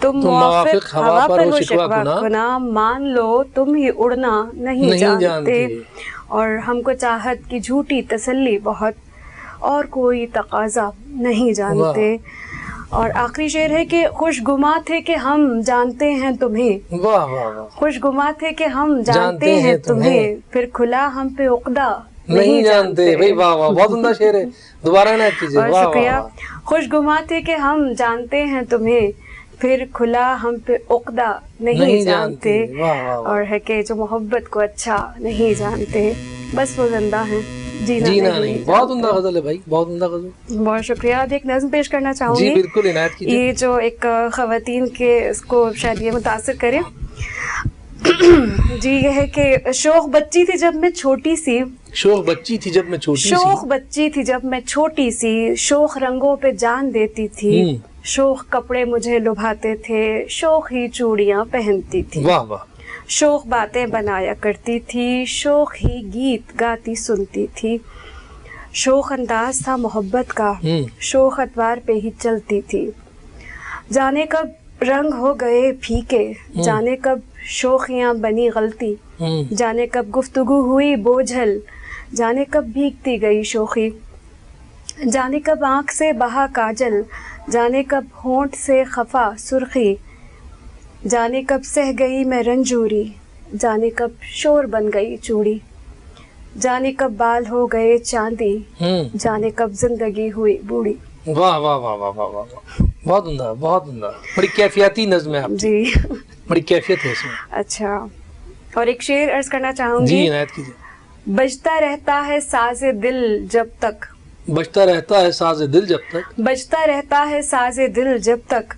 तुम मुआफिक हवा पर हो शिकवा कुना, मान लो तुम ही उड़ना नहीं जानते। और हमको चाहत की झूठी तसल्ली बहुत, और कोई तकाजा नहीं जानते। और आखिरी शेर है कि खुशगुमा थे कि हम जानते हैं तुम्हें। वाह वाह वाह। खुशगुमा थे कि हम जानते हैं तुम्हें, फिर खुला हम पे उक़दा नहीं जानते। भाई वाह वाह, बहुत उम्दा शेर है, दोबारा ना कीजिए। वाह शुक्रिया। खुशगुमा थे कि हम जानते हैं तुम्हें, फिर खुला हम पे उक़दा नहीं जानते। वाह वाह। और है कि जो मोहब्बत को अच्छा नहीं जानते। बस वो जिंदा हैं, जीना नहीं। बहुत उम्दा गजल है भाई, बहुत उम्दा गजल। बहुत शुक्रिया। अब एक नज़्म पेश करना चाहूँगी। जी बिल्कुल, इनायत कीजिए। ये जो एक ख़वातीन के इसको शायद ये मुतासिर करे। जी ये है कि शोख बच्ची थी जब मैं छोटी सी, शोख बच्ची थी जब मैं छोटी सी, शोख बच्ची थी जब मैं छोटी सी, शोख रंगों पे जान देती थी, शोख कपड़े मुझे लुभाते थे, शोख ही चूड़ियां पहनती थी। वाह वाह। शोख बातें बनाया करती थी, शोख ही गीत गाती सुनती थी, शोख अंदाज था मोहब्बत का, शोख अतवार पे ही चलती थी। जाने कब रंग हो गए फीके, जाने कब शोखियां बनी गलती, जाने कब गुफ्तगू हुई बोझल, जाने कब भीगती गई शोखी, जाने कब आँख से बहा काजल, जाने कब होंठ से खफा सुर्खी, जाने कब सह गई मैं रंजूरी, जाने कब शोर बन गई चूड़ी, जाने कब बाल हो गए चांदी, जाने कब जिंदगी हुई बूढ़ी। वाह वाह वाह वाह वाह वाह, बहुत उम्दा, बहुत उम्दा। बड़ी कैफियती नज़्म है आपकी। जी बड़ी कैफियत है इसमें। अच्छा, और एक शेर अर्ज करना चाहूंगी। जी इनायत कीजिए। बजता रहता है साज़े दिल जब तक, बजता रहता है साज़े दिल जब तक, बजता रहता है साज़े दिल जब तक,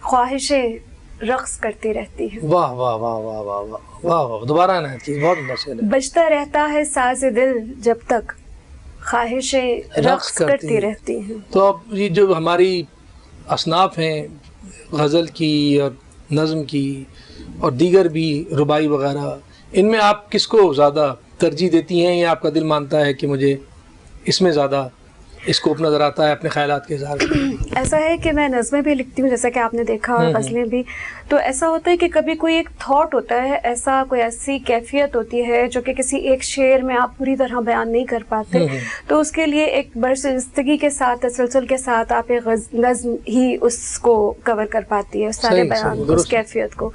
ख्वाहिशें रक्स करती रहती हैं। वाह वाह वाह वाह वाह वाह वाह वाह, दोबारा इनायत कीजिए, बहुत उम्दा शेर है। बजता रहता है साज़े दिल जब तक, ख्वाहिशें रक्स करती रहती हैं। तो अब ये जो हमारी असनाफ हैं गज़ल की और नज़्म की और दीगर भी रुबाई वगैरह, इनमें आप किसको ज़्यादा तरजीह देती हैं या आपका दिल मानता है कि मुझे इसमें ज़्यादा स्कोप नज़र आता है अपने ख़यालात के इज़हार में? ऐसा है कि मैं नज़्में भी लिखती हूँ जैसा कि आपने देखा, और गज़लें भी। तो ऐसा होता है कि कभी कोई एक थॉट होता है, ऐसा कोई ऐसी कैफियत होती है जो कि किसी एक शेर में आप पूरी तरह बयान नहीं कर पाते, तो उसके लिए एक बरसज़िंदगी के साथ, तसलसल के साथ आप एक नज़्म ही उसको कवर कर पाती है, सारे बयान उस कैफियत को।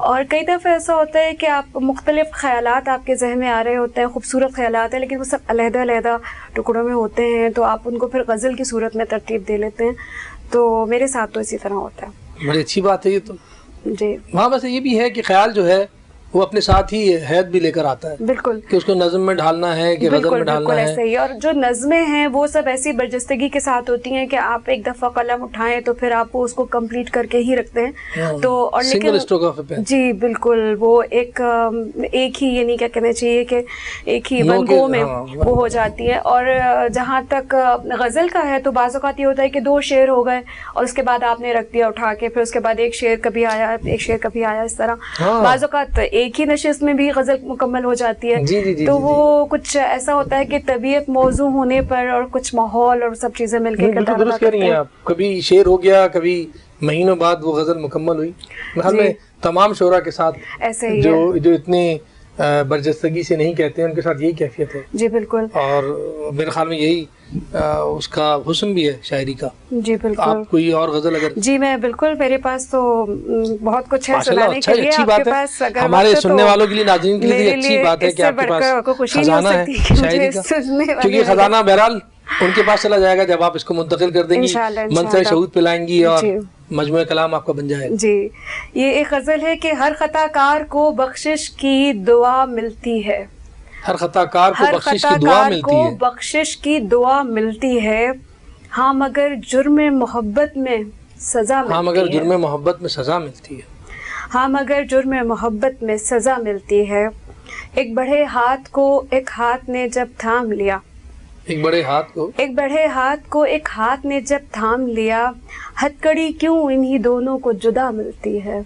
और कई दफ़ा ऐसा होता है कि आप मुख्तलिफ ख़यालात आपके जहन में आ रहे होते हैं, खूबसूरत ख़यालात हैं, लेकिन वो सब अलहदा टुकड़ों में होते हैं, तो आप उनको फिर गज़ल की सूरत में तरतीब दे लेते हैं। तो मेरे साथ तो इसी तरह होता है। बड़ी अच्छी बात है ये तो। जी वहाँ बस ये भी है कि ख्याल जो है वो अपने साथ ही हैत भी लेकर आता है, बिल्कुल, कि उसको नज़्म में ढालना है कि गज़ल में ढालना है। ऐसे ही। और जो नज़में हैं वो सब ऐसी बर्जस्तगी के साथ होती हैं कि आप एक दफ़ा कलम उठाएं तो फिर आप वो उसको कंप्लीट करके ही रखते हैं। तो और single stroke of a pen. जी बिल्कुल, वो एक ही, यानी क्या कहना चाहिए कि एक ही वन गो में वो हो जाती है। और जहाँ तक गज़ल का है तो बाज़ औक़ात ये होता है कि 2 शेर हो गए और उसके बाद आपने रख दिया उठा के, फिर उसके बाद एक शेर कभी आया, एक शेर कभी आया, इस तरह। बाज़ औक़ात एक ही नशिस्त में भी गज़ल मुकम्मल हो जाती है। जी, तो वो कुछ ऐसा होता है कि तबीयत मौजू होने पर और कुछ माहौल और सब चीज़ें मिलकर दुरुस्त कह रही हैं आप। कभी शेर हो गया, कभी महीनों बाद वो गज़ल मुकम्मल हुई। में तमाम शोरा के साथ ऐसे ही जो इतने बर्जस्तगी से नहीं कहते हैं, उनके साथ यही कैफियत है। जी बिल्कुल। और मेरे ख्याल में यही उसका हुस्न भी है शायरी का। जी बिल्कुल। आप कोई और गज़ल अगर? जी मैं बिल्कुल, मेरे पास तो बहुत कुछ है सुनाने के लिए। अच्छी बात है, हमारे सुनने वालों के लिए, नाज़रीन के लिए अच्छी बात है कि आपके पास खजाना है शायरी का, क्योंकि खजाना बहरहाल उनके पास चला जाएगा जब आप इसको मुंतकिल कर देंगी, मंसर शहूद पे लाएंगी और मजमूए कलाम आपका बन जाएगा। जी, ये एक गज़ल है कि हर खताकार को बख्शिश की दुआ मिलती है, हर खताकार को बख्शिश की दुआ मिलती है, बख्शिश की दुआ मिलती है, हाँ मगर जुर्म मोहब्बत में सज़ा मिलती है, हाँ मगर जुर्म मोहब्बत में सज़ा मिलती है, हाँ मगर जुर्म मोहब्बत में सज़ा मिलती है। एक बड़े हाथ को एक हाथ ने जब थाम लिया, एक बड़े हाथ को एक हाथ ने जब थाम लिया, हथकड़ी क्यों इन्हीं दोनों को जुदा मिलती है।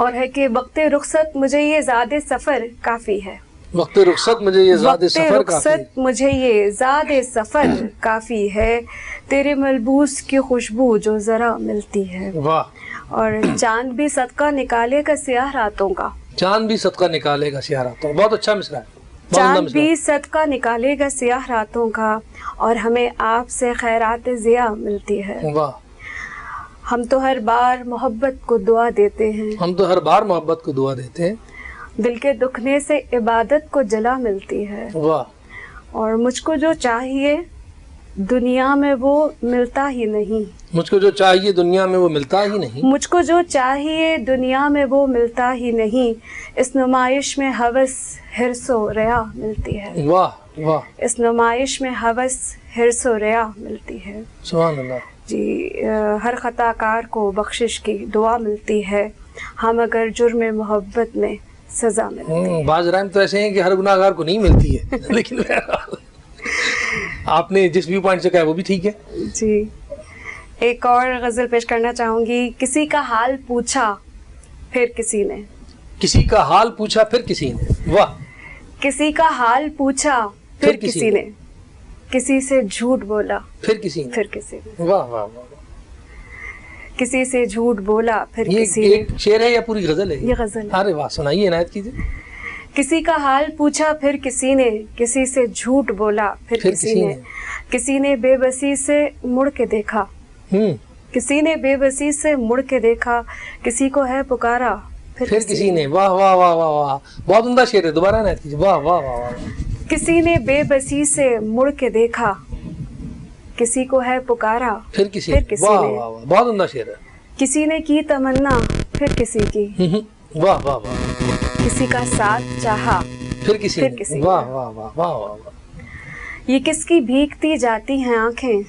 और है कि वक्त रुखसत मुझे ये ज़ादे सफ़र काफ़ी है, वक्त रुखसत मुझे ये ज़ादे सफ़र काफ़ी है, तेरे मलबूस की खुशबू जो ज़रा मिलती है। वाह। और चांद भी सदका निकालेगा सियाह रातों का, चांद भी सदका निकालेगा सियाह रातों, बहुत अच्छा मिसरा है। चांद भी सदका निकालेगा सियाह रातों का, और हमें आपसे खैरात ज़िया मिलती है। वाह। हम तो हर बार मोहब्बत को दुआ देते हैं, हम तो हर बार मोहब्बत को दुआ देते हैं, दिल के दुखने से इबादत को जला मिलती है। वाह। और मुझको जो चाहिए दुनिया में वो मिलता ही नहीं, مجھ کو جو چاہیے دنیا میں وہ ملتا ہی نہیں. مجھ کو جو چاہیے دنیا میں وہ ملتا ہی نہیں. اس نمائش میں ہوس حرص و ریا ملتی ہے. واہ واہ. اس نمائش میں ہوس حرص و ریا ملتی ہے. سبحان اللہ. جی ہر خطا کار کو بخشش کی دعا ملتی ہے. ہم اگر جرم محبت میں سزا ملتی ہے. بعض رائم تو ایسے ہیں کہ ہر گناہ گار کو نہیں ملتی ہے لیکن آپ نے جس ویو پوائنٹ سے کہا وہ بھی ٹھیک ہے. جی ایک اور غزل پیش کرنا چاہوں گی. کسی کا حال پوچھا پھر کسی نے. کسی کا حال پوچھا پھر کسی نے. واہ. کسی کا حال پوچھا پھر کسی نے. کسی سے جھوٹ بولا پھر کسی نے. پھر کسی نے. واہ واہ واہ. کسی سے جھوٹ بولا پھر یہ کسی نے. ایک شعر ہے یا پوری غزل ہے؟ یہ غزل. ارے واہ سنائیے عنایت کیجیے. کسی کا حال پوچھا پھر کسی نے. کسی سے جھوٹ بولا پھر کسی نے. کسی نے بے بسی سے مڑ کے دیکھا. کسی نے بے بسی سے مڑ کے دیکھا. کسی کو ہے پکارا پھر کسی نے. واہ واہ واہ واہ واہ. بہت عمدہ شعر ہے. دوبارہ عنایت کیجیے. واہ واہ واہ واہ. کسی نے بے بسی سے مڑ کے دیکھا. کسی کو ہے پکارا پھر کسی نے. واہ واہ واہ. بہت عمدہ شعر ہے. کسی نے کی تمنا پھر کسی کی. واہ واہ واہ. کسی کا ساتھ چاہا پھر کسی نے. واہ واہ واہ واہ واہ. یہ کس کی بھیگتی جاتی ہیں آنکھیں.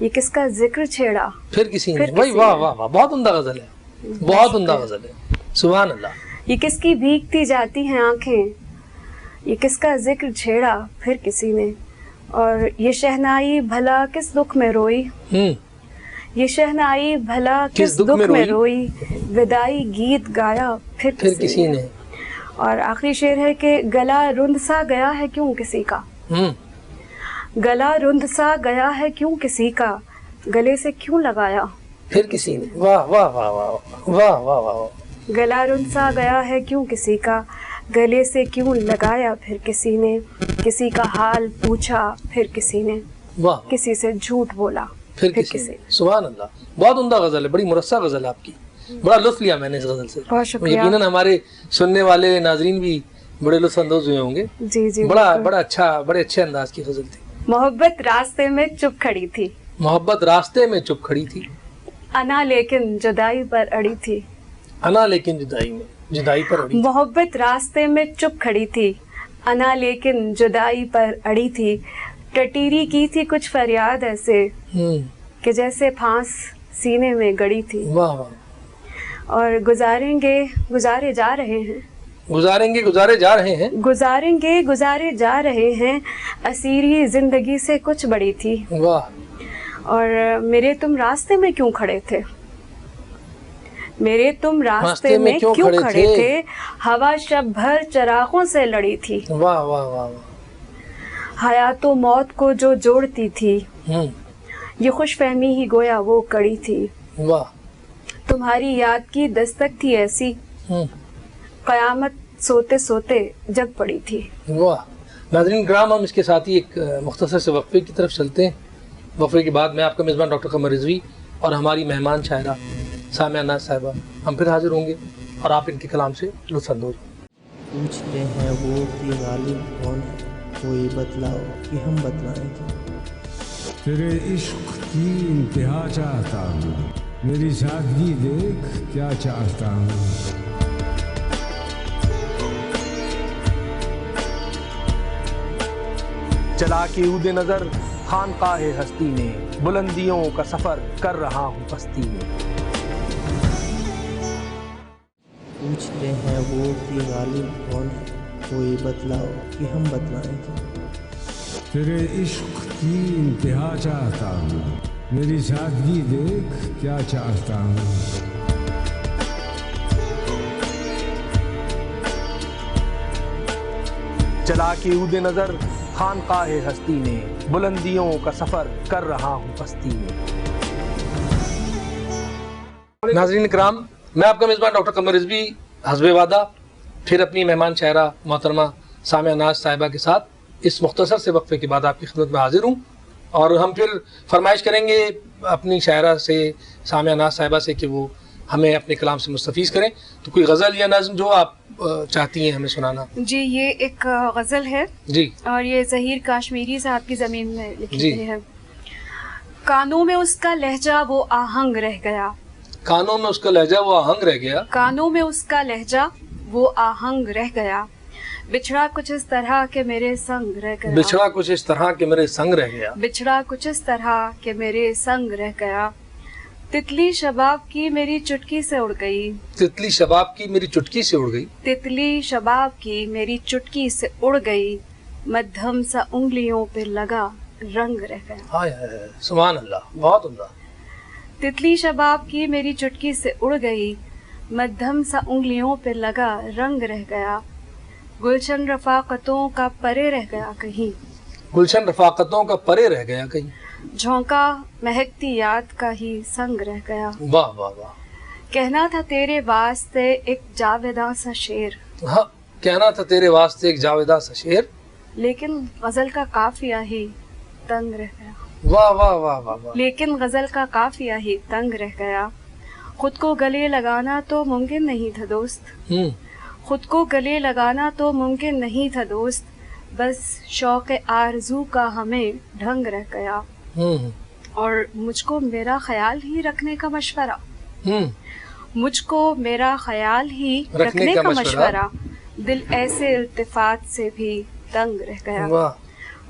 یہ کس کا ذکر چھیڑا پھر کسی نے. وہی واہ واہ واہ. بہت عمدہ غزل ہے. بہت عمدہ غزل ہے. سبحان اللہ. یہ کس کی بھیگتی جاتی ہیں آنکھیں. یہ کس کا ذکر چھیڑا پھر کسی نے. اور یہ شہنائی بھلا کس دکھ میں روئی. یہ شہنائی بھلا کس دکھ میں روئی. ودائی گیت گایا پھر کسی نے. اور آخری شعر ہے کہ گلا رند سا گیا ہے کیوں کسی کا. گلا رند سا گیا ہے کیوں کسی کا. گلے سے کیوں لگایا پھر کسی نے. واہ واہ واہ واہ واہ واہ واہ. گلا رند سا گیا ہے کیوں کسی کا. گلے سے کیوں لگایا پھر کسی نے. کسی کا حال پوچھا پھر کسی نے. واہ. کسی سے جھوٹ بولا پھر کسی نے. سبحان اللہ. بہت عمدہ غزل ہے. بڑی مرصع غزل ہے آپ کی. بڑا لطف لیا میں نے اس غزل سے. بہت شکریہ. یقیناً ہمارے سننے والے ناظرین بھی بڑے لطف اندوز ہوئے ہوں گے. جی جی. بڑا اچھا بڑے اچھے انداز کی غزل تھی. محبت راستے میں چپ کھڑی تھی. محبت راستے میں چپ کھڑی تھی. انا لیکن جدائی پر اڑی تھی. انا لیکن جدائی پر اڑی. محبت راستے میں چپ کھڑی تھی. انا لیکن جدائی پر اڑی تھی. ٹٹیری کی تھی کچھ فریاد ایسے کہ جیسے پھانس سینے میں گڑی تھی. واہ واہ. اور گزاریں گے گزارے جا رہے ہیں. گزاریں گے گزارے جا رہے ہیں. گزاریں گے گزارے جا رہے ہیں. اسیری زندگی سے کچھ بڑی تھی. واہ. اور میرے تم راستے میں کیوں کھڑے تھے. میرے تم راستے میں کیوں کھڑے تھے. ہوا شب بھر چراغوں سے لڑی تھی. واہ واہ واہ. حیات و موت کو جو جوڑتی تھی. یہ خوش فہمی ہی گویا وہ کڑی تھی. واہ. تمہاری یاد کی دستک تھی ایسی قیامت سوتے سوتے جگ پڑی تھی. واہ. ناظرین کرام ہم اس کے ساتھ ہی ایک مختصر سے وقفے کی طرف چلتے ہیں. وقفے کے بعد میں آپ کا میزبان ڈاکٹر قمر رضوی اور ہماری مہمان شاعرہ سامعہ ناز صاحبہ ہم پھر حاضر ہوں گے اور آپ ان کے کلام سے لطف اندوز. پوچھتے ہیں وہ کہ غالب کون ہے. کوئی بتلاؤ کہ ہم بتلائیں. تیرے عشق کی انتہا چاہتا ہوں. میری سادگی دیکھ کیا چاہتا ہوں. چلا کے عود نظر خانقاہ ہستی میں. بلندیوں کا سفر کر رہا ہوں پستی میں. پوچھتے ہیں وہ کہ غالب کون ہے. کوئی بتلاؤ کہ ہم بتلائیں. تیرے عشق کی انتہا چاہتا ہوں. میری سادگی دیکھ کیا چاہتا ہوں. چلا کے عود نظر خانقاہ ہستی میں. بلندیوں کا سفر کر رہا ہوں پستی میں. ناظرین کرام میں آپ کا میزبان ڈاکٹر قمر رضوی حسب وعدہ پھر اپنی مہمان شاعرہ محترمہ سامعہ ناز صاحبہ کے ساتھ اس مختصر سے وقفے کے بعد آپ کی خدمت میں حاضر ہوں. اور ہم پھر فرمائش کریں گے اپنی شاعرہ سے سامعہ ناز صاحبہ سے کہ وہ ہمیں اپنے کلام سے مستفیض کریں. تو کوئی غزل یا نظم جو آپ چاہتی ہیں ہمیں سنانا. جی یہ ایک غزل ہے جی. اور یہ ظہیر کاشمیری صاحب کی زمین میں لکھی ہوئی ہے. कानों में उसका लहजा वो आहंग रह गया, कानों में उसका लहजा वो आहंग रह गया, कानों में उसका लहजा वो आहंग रह गया, बिछड़ा कुछ इस तरह के मेरे संग रह गया, बिछड़ा कुछ इस तरह के मेरे संग रह गया, बिछड़ा कुछ इस तरह के मेरे संग रह गया। तितली शबाब की मेरी चुटकी से उड़ गई, तितली शबाब की मेरी चुटकी से उड़ गई, तितली शबाब की मेरी चुटकी से उड़ गई, मध्यम सा उंगलियों पे लगा रंग रह गया। हाय हाय सुभान अल्लाह, बहुत उम्दा। तितली शबाब की मेरी चुटकी से उड़ गई, मध्यम सा उंगलियों पे लगा रंग रह गया, गुलशन रफाकतों का परे रह गया कहीं, गुलशन रफाकतों का परे रह गया कहीं, झोंका महकती याद का ही संग रह गया। वाह वाह वाह। कहना था तेरे वास्ते एक जावेदा सा शेर, हाँ, कहना था तेरे वास्ते एक जावेदा सा शेर, लेकिन गजल का काफिया ही तंग रह गया, वाह वाह वाह वाह वाह। लेकिन गजल का काफिया ही तंग रह गया। खुद को गले लगाना तो मुमकिन नहीं था दोस्त, खुद को गले लगाना तो मुमकिन नहीं था दोस्त, बस शौक आरज़ू का हमें ढंग रह गया। और मुझको मेरा ख्याल ही रखने का मशवरा, मुझको मेरा ख्याल ही रखने का मशवरा, दिल ऐसे इल्तिफात से भी तंग रह गया।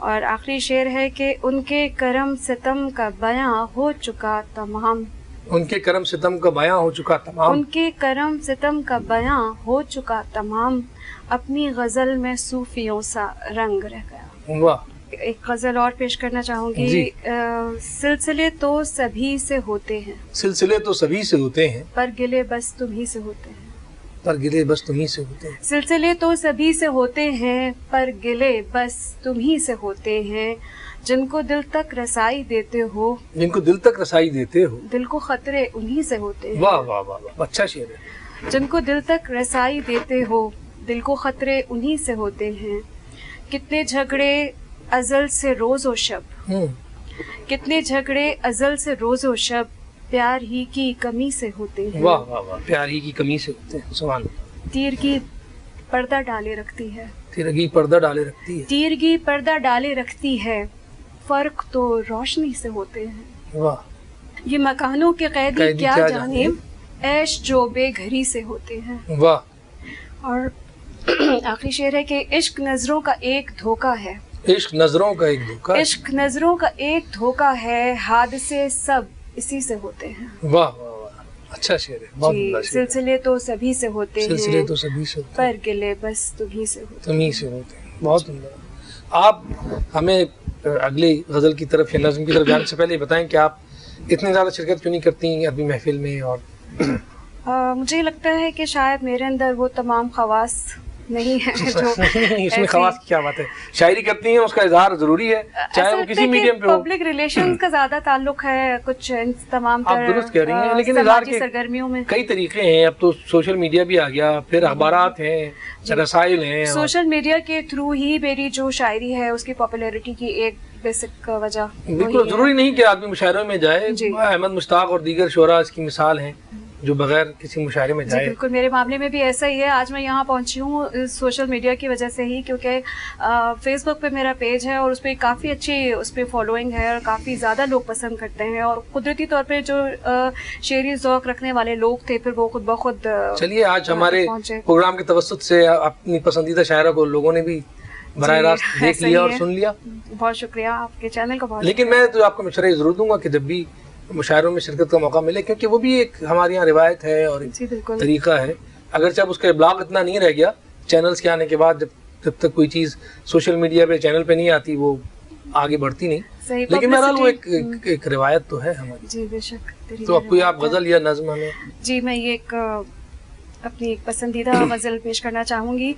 और आखिरी शेर है कि उनके करम सितम का बयां हो चुका तमाम, उनके करम सितम का बयां हो चुका तमाम, उनके करम सितम का बयां हो चुका तमाम, अपनी गजल में सूफियों सा रंग रह गया। वाह। एक गजल और पेश करना चाहूंगी। सिलसिले तो सभी से होते हैं, सिलसिले तो सभी से होते हैं, पर गिले बस तुम्ही से होते हैं, पर गिले बस तुम्ही से होते हैं। सिलसिले तो सभी से होते हैं, पर गिले बस तुम्ही से होते हैं, जिनको दिल तक रसाई देते हो, जिनको दिल तक रसाई देते हो, दिल को खतरे उन्हीं से होते हैं। वाह वाह वाह वाह, अच्छा शेर है। जिनको दिल तक रसाई देते हो, दिल को खतरे उन्हीं से होते हैं। कितने झगड़े अजल से रोज और शब, कितने झगड़े अजल से रोज और शब, प्यार ही की कमी से होते हैं। वाह वाह वाह, प्यार ही की कमी से होते हैं। सुभान अल्लाह। तीर की पर्दा डाले रखती है, तिरगी पर्दा डाले रखती है, तीर की पर्दा डाले रखती है, फर्क तो रोशनी से होते हैं। वाह। ये मकानों के कैदी क्या जाने, ऐश जो बेघरी से होते हैं। वाह। और आखिरी शेर है कि इश्क नजरों का एक धोखा है, इश्क नजरों का एक धोखा, इश्क नजरों का एक धोखा है, हादसे सब इसी से होते हैं। वाह वाह वाह, अच्छा शेर है, बहुत जी, अच्छा शेर है। सिलसिले तो सभी से होते हैं, सिलसिले तो सभी से होते हैं, पर गिले बस तुम्ही से होते हैं। तुम्ही से होते हैं। बहुत सुंदर। आप हमें अगली गजल की तरफ या नज़्म की तरफ जाने से पहले बताएं कि आप इतनी ज़्यादा शिरकत क्यों नहीं करती अरबी महफिल में? और मुझे लगता है कि शायद मेरे अंदर वो तमाम खवास नहीं है जो इसमें खवास की क्या बात है, शायरी करती हैं, उसका इजहार जरूरी है, चाहे वो किसी मीडियम पे हो। पब्लिक रिलेशंस का ज्यादा ताल्लुक है कुछ इन तमाम आप दुरुस्त कह रही हैं, लेकिन इजहार के सरगर्मियों में कई तरीके हैं। अब तो सोशल मीडिया भी आ गया, फिर अखबारात हैं, रसाइल हैं। सोशल मीडिया के थ्रू ही मेरी जो शायरी है उसकी पॉपुलैरिटी की एक बेसिक वजह बिल्कुल जरूरी नहीं कि आदमी मुशायरों में जाए। अहमद मुश्ताक और दीगर शोरा इसकी मिसाल हैं जो बगैर किसी मुशायरे में जाए। बिल्कुल, मेरे मामले में भी ऐसा ही है। आज मैं यहाँ पहुँची हूँ सोशल मीडिया की वजह से ही, क्योंकि फेसबुक पे मेरा पेज है और उस पर काफ़ी अच्छी उस पर फॉलोइंग है और काफ़ी ज़्यादा लोग पसंद करते हैं। और कुदरती तौर पे जो शेरी ज़ौक़ रखने वाले लोग थे फिर वो खुद ब खुद। चलिए आज हमारे प्रोग्राम के तवस्सुत से अपनी पसंदीदा शायरा को लोगों ने भी बराह रास्त देख लिया और सुन लिया। बहुत शुक्रिया आपके चैनल का। बहुत लेकिन मैं तो आपको मशवरा जरूर दूंगा कि जब भी मुशायरों में शिरकत का मौका मिले, क्योंकि वो भी एक हमारे यहाँ रिवायत है और तरीका है। अगर जब उसका इब्लाग इतना नहीं रह गया चैनल्स के आने के बाद, जब तक कोई चीज़ सोशल मीडिया पे चैनल पे नहीं आती वो आगे बढ़ती नहीं। लेकिन बहरहाल वो एक रिवायत तो है हमारी। जी बेशक। तो अब कोई आप गज़ल या नज़्म हमें? जी मैं ये अपनी एक पसंदीदा गज़ल पेश करना चाहूँगी।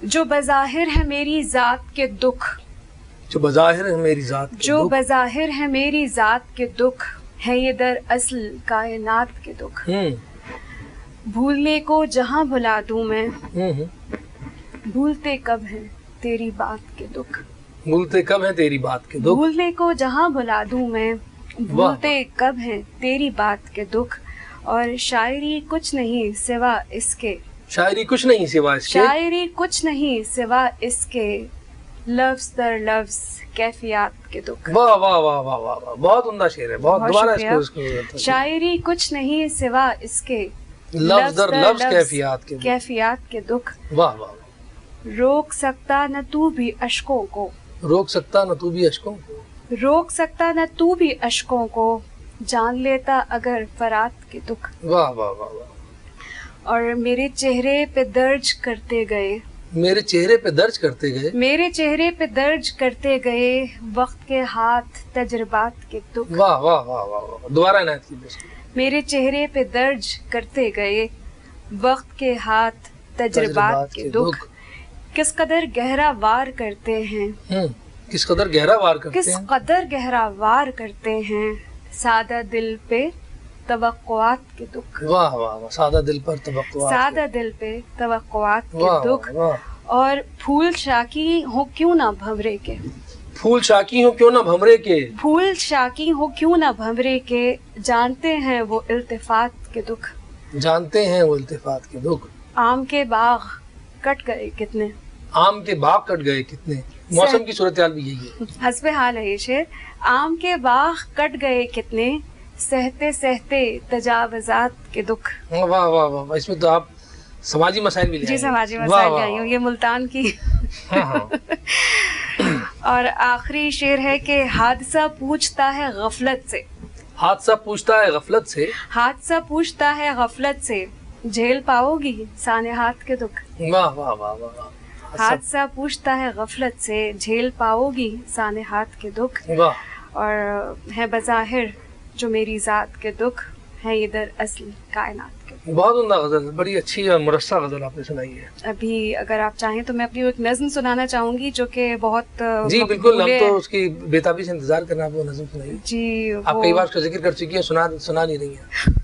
जो बज़ाहिर है मेरी ज़ात के दुख, जो बज़ाहिर है मेरी ज़ात के जो बज़ाहिर है मेरी ज़ात के दुख, है ये दर असल कायनात के दुख। भूलने को जहाँ भुला दूं मैं, भूलते कब है तेरी बात के दुख। भूलते कब है तेरी बात के दुख। भूलने को जहाँ भुला दूं मैं, भूलते कब है तेरी बात के दुख। और शायरी कुछ नहीं सिवा इसके, शायरी कुछ नहीं सिवा इसके, शायरी कुछ नहीं सिवा इसके, लफ्ज दर लफ्ज कैफियत के दुख। वाह वाह वाह वाह वाह वाह, बहुत उम्दा शेर है, बहुत दोबारा इसको शुक्रिया। शायरी कुछ नहीं सिवा इसके लफ्ज दर लफ्ज कैफियत के दुख। वाह वाह। रोक सकता न तू भी अश्कों को, रोक सकता न तू भी अश्कों को, रोक सकता न तू भी अश्कों को, जान लेता अगर फरात के दुख। वाह वाह वाह वाह। और मेरे चेहरे पे दर्ज करते गए, मेरे चेहरे पे दर्ज करते गए, मेरे चेहरे पे दर्ज करते गए वक्त के हाथ तजर्बात के दुख। वाह वाह वाह वाह, दोबारा इनायत कीजिए। मेरे चेहरे पे दर्ज करते गए वक्त के हाथ तजर्बात के दुख। किस कदर गहरा वार करते हैं, किस कदर गहरा वार करते किस हैं, कदर गहरा वार करते हैं सादा दिल पे तवक्कुआत के दुख। वाह वाह वाह, सादा दिल पर तवक्कुआत, सादा दिल पे तवक्कुआत के वाह दुख। वाह। और फूल शाकी हो क्यों ना भंवरे के, फूल शाकी हो क्यों ना भंवरे के, फूल शाकी हो क्यों ना भंवरे के, जानते हैं वो इल्तिफात के दुख। जानते हैं वो इल्तिफात के दुख। आम के बाग कट गए कितने, आम के बाग कट गए कितने, मौसम की सूरत हाल भी यही है। हस्बे हाल है ये शेर। आम के बाग कट गए कितने, सहते सहते तजावजात के दुख। वाह वाह वाह वाह, इसमें तो आप समाजी मसाइल भी ले जी आए हैं। समाजी वाह, मसाइल वाह, आई हूँ, ये मुल्तान की। हाँ, हाँ। और आखिरी शेर है कि हादसा पूछता है गफलत से, हादसा पूछता है गफलत से, हादसा पूछता है गफलत से, झेल पाओगी सानेहात के दुख। वाह वाह वाह वाह वाह। हादसा पूछता है गफलत से, झेल पाओगी सानेहात के दुख। वाह। और है बज़ाहिर जो मेरी ज़ात के दुख, है ये दरअसल कायनात के। बहुत उम्दा गजल, बड़ी अच्छी और मुरस्सा गजल आपने सुनाई है। अभी अगर आप चाहें तो मैं अपनी एक नज़्म सुनाना चाहूंगी जो कि बहुत जी बिल्कुल, हम मकबूल तो है। उसकी बेताबी से इंतजार करना, आप वो नज़म सुनाइए। जी आप वो कई बार उसका जिक्र कर चुकी हैं, सुना नहीं रही हैं,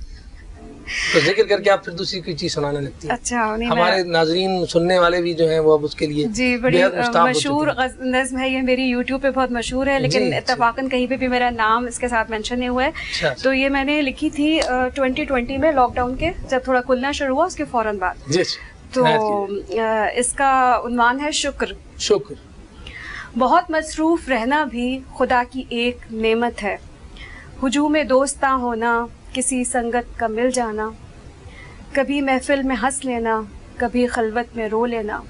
तो जिक्र करके आप फिर दूसरी कोई चीज सुनाने लगती हैं। अच्छा नहीं, हमारे नाजरीन सुनने वाले भी जो हैं वो अब उसके लिए जी बड़ी बेहद मुश्ताक हो मशहूर चुके हैं। नज़्म है ये, मेरी यूट्यूब पे बहुत मशहूर है, लेकिन जी, इत्तफाकन कहीं पे भी मेरा नाम इसके साथ मेंशन नहीं हुआ है। अच्छा, अच्छा। तो ये मैंने लिखी थी 2020 में, लॉकडाउन के जब थोड़ा खुलना शुरू हुआ उसके फौरन बाद। जी तो इनायत कीजिए। इसका उन्वान है शुक्र। शुक्र। बहुत मसरूफ रहना भी खुदा की एक नेमत है, हुजूम दोस्ता होना, किसी संगत का मिल जाना, कभी महफिल में हंस लेना, कभी खलवत में रो लेना,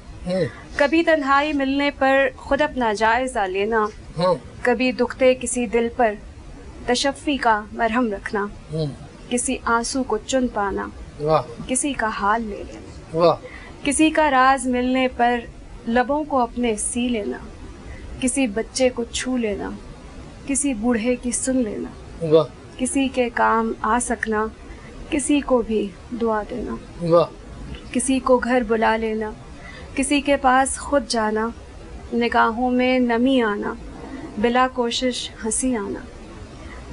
कभी तन्हाई मिलने पर खुद अपना जायजा लेना, कभी दुखते किसी दिल पर तशफ़ी का मरहम रखना, किसी आंसू को चुन पाना, वाह किसी का हाल ले लेना, वाह, किसी का राज मिलने पर लबों को अपने सी लेना, किसी बच्चे को छू लेना, किसी बूढ़े की सुन लेना, वाह किसी के काम आ सकना, किसी को भी दुआ देना, वाह, किसी को घर बुला लेना, किसी के पास खुद जाना, निगाहों में नमी आना, बिला कोशिश हंसी आना,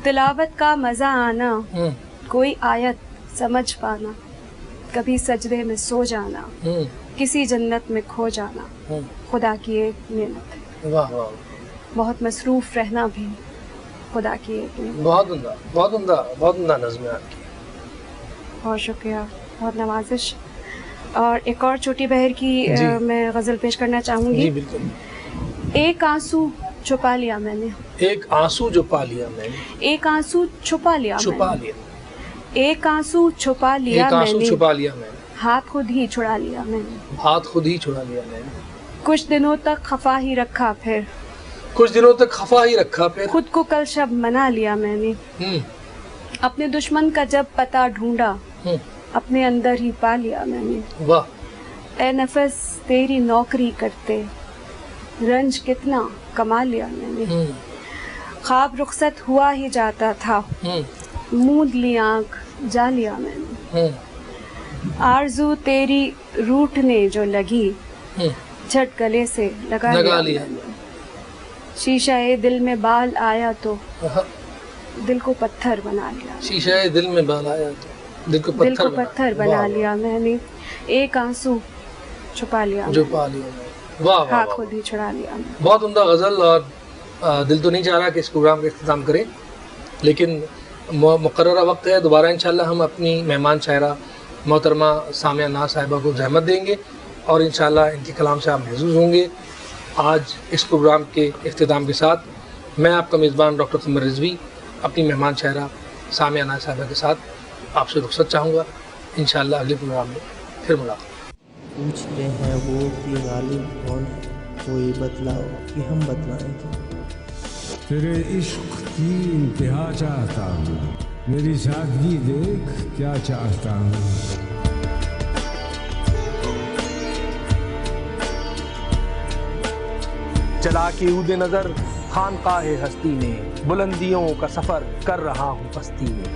तिलावत का मज़ा आना, कोई आयत समझ पाना, कभी सजदे में सो जाना, किसी जन्नत में खो जाना, खुदा की एक नेमत है। वाह वाह, बहुत मसरूफ रहना भी खुदा की एक नेमत। बहुत उम्दा, बहुत उम्दा, बहुत उम्दा नज़्म है आपकी। बहुत शुक्रिया, बहुत नवाजिश। और एक और छोटी बहर की मैं गज़ल पेश करना चाहूँगी। जी बिल्कुल। एक आंसू छुपा लिया मैंने, एक आंसू जो पा लिया मैंने, एक आंसू छुपा लिया छुपा मैंने, लिया, एक आंसू छुपा लिया एक आंसू मैंने, छुपा लिया मैंने, हाथ खुद ही छुड़ा लिया मैंने, हाथ खुद ही छुड़ा लिया मैंने, कुछ दिनों तक खफा ही रखा, फिर कुछ दिनों तक खफा ही रखा, फिर खुद को कल शब मना लिया मैंने, अपने दुश्मन का जब पता ढूंढा, अपने अंदर ही पा लिया मैंने। वाह, ए नफस तेरी नौकरी करते रंज कितना कमा लिया मैंने, ख्वाब रुखसत हुआ ही जाता था, मूंद ली आँख जा लिया मैंने, आरज़ू तेरी रूठने जो लगी, झट गले से लगा लिया मैंने, शीशा ए दिल में बाल आया तो दिल को पत्थर बना लिया, शीशा ए दिल में बाल आया तो दिल को पत्थर बना लिया मैंने, एक आंसू छुपा लिया जो पा लिया। वाह वाह, हाथ खुद ही छुड़ा लिया मैंने। बहुत उम्दा गज़ल। और दिल तो नहीं चाह रहा कि इस प्रोग्राम का इख्तिताम करें, लेकिन मुकर्ररा वक्त है, दोबारा इंशाल्लाह हम अपनी मेहमान शायरा मोहतरमा सामिया नाज साहिबा को ज़हमत देंगे और इंशाल्लाह इनके कलाम से आप महसूस होंगे آج اس پروگرام کے اختتام کے ساتھ میں آپ کا میزبان ڈاکٹر قمر رضوی اپنی مہمان شہرہ سامعہ ناز صاحبہ کے ساتھ آپ سے رخصت چاہوں گا. انشاءاللہ اگلے پروگرام میں پھر ملاقات. پوچھتے ہیں وہ کہ غالب کون ہے, کوئی بتلاؤ کہ ہم بتلائیں کیا. تیرے عشق کی انتہا چاہتا ہوں, میری سادگی دیکھ کیا چاہتا ہوں. چلا کے عود نظر خانقاہ ہستی میں, بلندیوں کا سفر کر رہا ہوں پستی میں.